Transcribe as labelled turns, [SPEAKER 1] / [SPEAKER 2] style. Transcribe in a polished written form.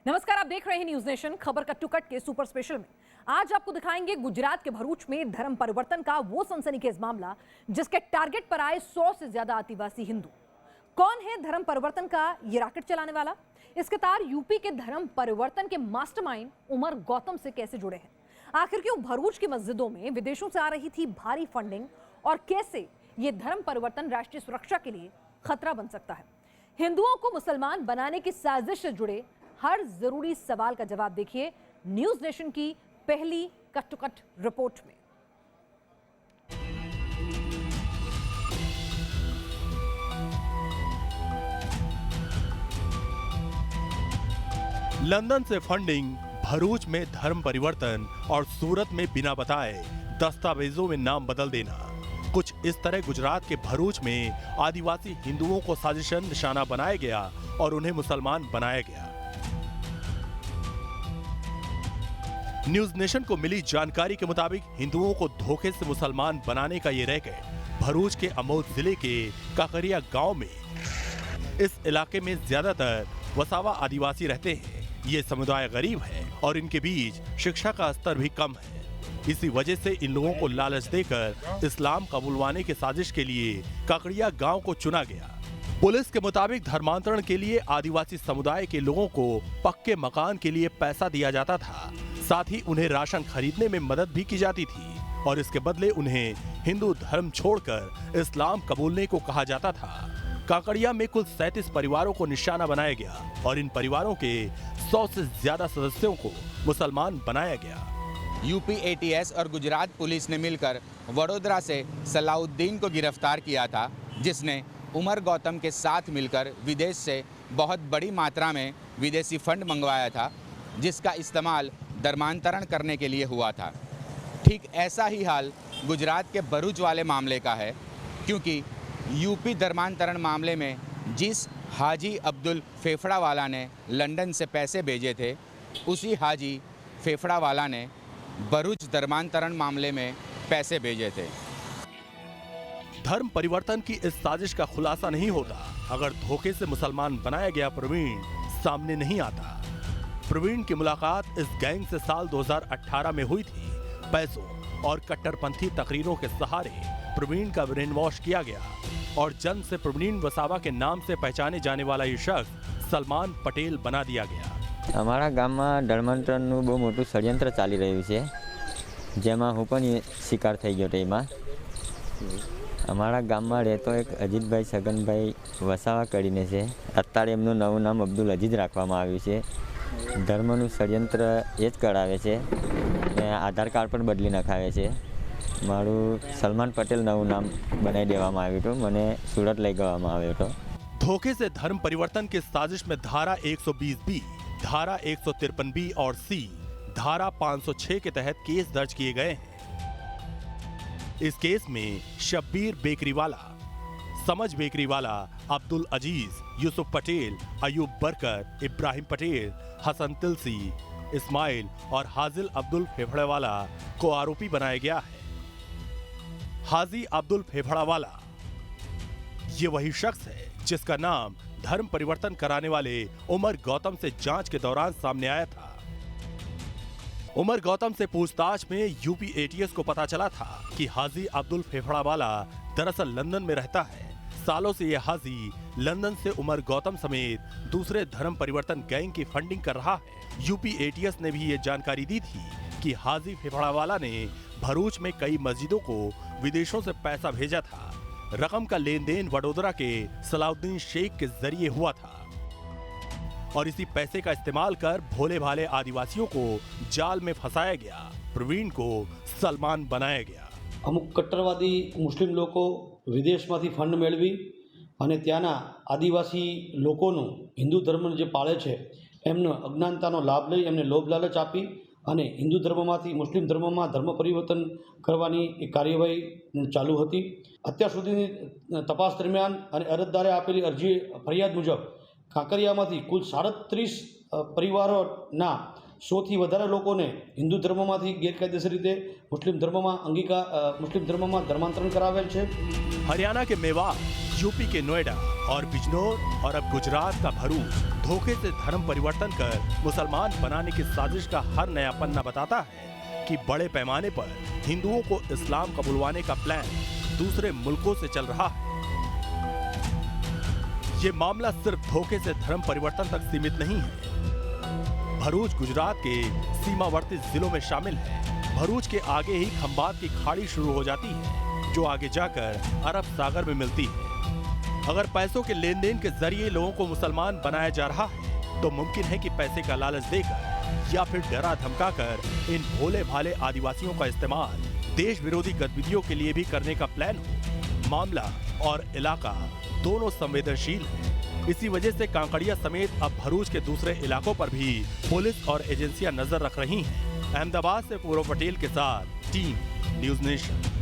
[SPEAKER 1] नमस्कार, आप देख रहे हैं न्यूज नेशन। खबर कट टू कट के सुपर स्पेशल में आज आपको दिखाएंगे गुजरात के भरूच में धर्म परिवर्तन का वो सनसनीखेज मामला जिसके टारगेट पर आए 100 से ज्यादा आदिवासी हिंदू। कौन है धर्म परिवर्तन का ये रॉकेट चलाने वाला? इसके तार यूपी के धर्म परिवर्तन के मास्टरमाइंड उमर गौतम से कैसे जुड़े हैं? आखिर क्यों भरूच की मस्जिदों में विदेशों से आ रही थी भारी फंडिंग और कैसे ये धर्म परिवर्तन राष्ट्रीय सुरक्षा के लिए खतरा बन सकता है? हिंदुओं को मुसलमान बनाने की साजिश से जुड़े हर जरूरी सवाल का जवाब देखिए न्यूज नेशन की पहली कट टू कट रिपोर्ट में।
[SPEAKER 2] लंदन से फंडिंग, भरूच में धर्म परिवर्तन और सूरत में बिना बताए दस्तावेजों में नाम बदल देना। कुछ इस तरह गुजरात के भरूच में आदिवासी हिंदुओं को साजिशन निशाना बनाया गया और उन्हें मुसलमान बनाया गया। न्यूज नेशन को मिली जानकारी के मुताबिक हिंदुओं को धोखे से मुसलमान बनाने का ये रैकेट भरूच के अमोद जिले के काकरिया गांव में। इस इलाके में ज्यादातर वसावा आदिवासी रहते हैं। ये समुदाय गरीब है और इनके बीच शिक्षा का स्तर भी कम है। इसी वजह से इन लोगों को लालच देकर इस्लाम कबूलवाने की साजिश के लिए काकरिया गांव को चुना गया। पुलिस के मुताबिक धर्मांतरण के लिए आदिवासी समुदाय के लोगों को पक्के मकान के लिए पैसा दिया जाता था, साथ ही उन्हें राशन खरीदने में मदद भी की जाती थी और इसके बदले उन्हें हिंदू धर्म छोड़कर इस्लाम कबूलने को कहा जाता था। काकड़िया में कुल 37 परिवारों को निशाना बनाया गया और इन परिवारों के 100 से ज्यादा सदस्यों को मुसलमान बनाया गया।
[SPEAKER 3] यूपी एटीएस और गुजरात पुलिस ने मिलकर वडोदरा से सलाउद्दीन को गिरफ्तार किया था, जिसने उमर गौतम के साथ मिलकर विदेश से बहुत बड़ी मात्रा में विदेशी फंड मंगवाया था, जिसका इस्तेमाल धर्मांतरण करने के लिए हुआ था। ठीक ऐसा ही हाल गुजरात के भरूच वाले मामले का है, क्योंकि यूपी धर्मांतरण मामले में जिस हाजी अब्दुल फेफड़ावाला ने लंदन से पैसे भेजे थे, उसी हाजी फेफड़ावाला ने भरूच धर्मांतरण मामले में पैसे भेजे थे।
[SPEAKER 2] धर्म परिवर्तन की इस साजिश का खुलासा नहीं होता अगर धोखे से मुसलमान बनाया गया प्रवीण सामने नहीं आता। प्रवीण की मुलाकात इस गैंग से साल 2018 में हुई थी। पैसों और कट्टरपंथी तकरीरों के सहारे प्रवीण का ब्रेन वॉश किया गया और जन्म से प्रवीण वसावा के नाम से पहचाने जाने वाला ये शख्स सलमान पटेल बना दिया गया।
[SPEAKER 4] અમારા ગામમાં ધર્માંતરણનું બહુ મોટું ષડયંત્ર ચાલી રહ્યું છે, જેમાં હું પણ શિકાર થઈ ગયો હતો। એમાં અમારા ગામમાં રહેતો એક અજીતભાઈ સગનભાઈ વસાવા કરીને છે। અત્યારે એમનું નવું નામ અબ્દુલ અજીજ રાખવામાં આવ્યું છે। ધર્મનું ષડયંત્ર એ જ કરાવે છે અને આધાર કાર્ડ પણ બદલી નખાવે છે। મારું સલમાન પટેલ નવું નામ બનાવી દેવામાં આવ્યું હતું, મને સુરત લઈ જવામાં આવ્યો હતો।
[SPEAKER 2] धोखे से धर्म परिवर्तन की साजिश में धारा 120B, धारा 153B और C, धारा 506 के तहत केस दर्ज किए गए हैं। इस केस में शब्बीर बेकरीवाला, समझ बेकरीवाला, अब्दुल अजीज, यूसुफ पटेल, अयूब बरकर, इब्राहिम पटेल, हसन तिलसी, इस्माइल और हाजिल अब्दुल फेफड़ावाला को आरोपी बनाया गया है। हाजी अब्दुल फेफड़ावाला ये वही शख्स है जिसका नाम धर्म परिवर्तन कराने वाले उमर गौतम से जांच के दौरान सामने आया था। उमर गौतम से पूछताछ में यूपी एटीएस को पता चला था कि हाजी अब्दुल फेफड़ावाला दरअसल लंदन में रहता है। सालों से यह हाजी लंदन से उमर गौतम समेत दूसरे धर्म परिवर्तन गैंग की फंडिंग कर रहा है। यूपी एटीएस ने भी ये जानकारी दी थी कि हाजी फेफड़ावाला ने भरूच में कई मस्जिदों को विदेशों से पैसा भेजा था। रकम का लेन देन वडोदरा के सलाउद्दीन शेख के जरिए हुआ था और इसी पैसे का इस्तेमाल कर भोले भाले आदिवासियों को जाल में फंसाया गया। प्रवीण को सलमान बनाया गया।
[SPEAKER 5] अमुक कट्टरवादी मुस्लिम लोगों विदेशમાંથી ફંડ મેળવી અને ત્યાંના આદિવાસી લોકોનું હિન્દુ ધર્મ જે પાળે છે એમનો અજ્ઞાનતાનો લાભ લઈ એમને લોભ લાલચ આપી અને હિન્દુ ધર્મમાંથી મુસ્લિમ ધર્મમાં ધર્મ પરિવર્તન કરવાની એક કાર્યવાહી ચાલુ હતી। અત્યાર સુધીની તપાસ દરમિયાન અને અરજદારે આપેલી અરજી ફરિયાદ મુજબ કાંકરિયામાંથી કુલ 37 પરિવારોના 100થી વધારે લોકોને હિન્દુ ધર્મમાંથી ગેરકાયદેસર રીતે મુસ્લિમ ધર્મમાં ધર્માંતરણ કરાવેલ છે।
[SPEAKER 2] हरियाणा के मेवात, यूपी के नोएडा, और बिजनौर और अब गुजरात का भरूच धोखे से धर्म परिवर्तन कर मुसलमान बनाने की साजिश का हर नया पन्ना बताता है कि बड़े पैमाने पर हिंदुओं को इस्लाम कबूलवाने का प्लान दूसरे मुल्कों से चल रहा है। ये मामला सिर्फ धोखे से धर्म परिवर्तन तक सीमित नहीं है। भरूच गुजरात के सीमावर्ती जिलों में शामिल है। भरूच के आगे ही खंबात की खाड़ी शुरू हो जाती है, जो आगे जाकर अरब सागर में मिलती है। अगर पैसों के लेन देन के जरिए लोगों को मुसलमान बनाया जा रहा है, तो मुमकिन है कि पैसे का लालच देकर या फिर डरा धमकाकर इन भोले भाले आदिवासियों का इस्तेमाल देश विरोधी गतिविधियों के लिए भी करने का प्लान हो। मामला और इलाका दोनों संवेदनशील है। इसी वजह से कांकड़िया समेत अब भरूच के दूसरे इलाकों पर भी पुलिस और एजेंसियां नजर रख रही हैं। अहमदाबाद से पूर्व पटेल के साथ टीम न्यूज़ नेशन।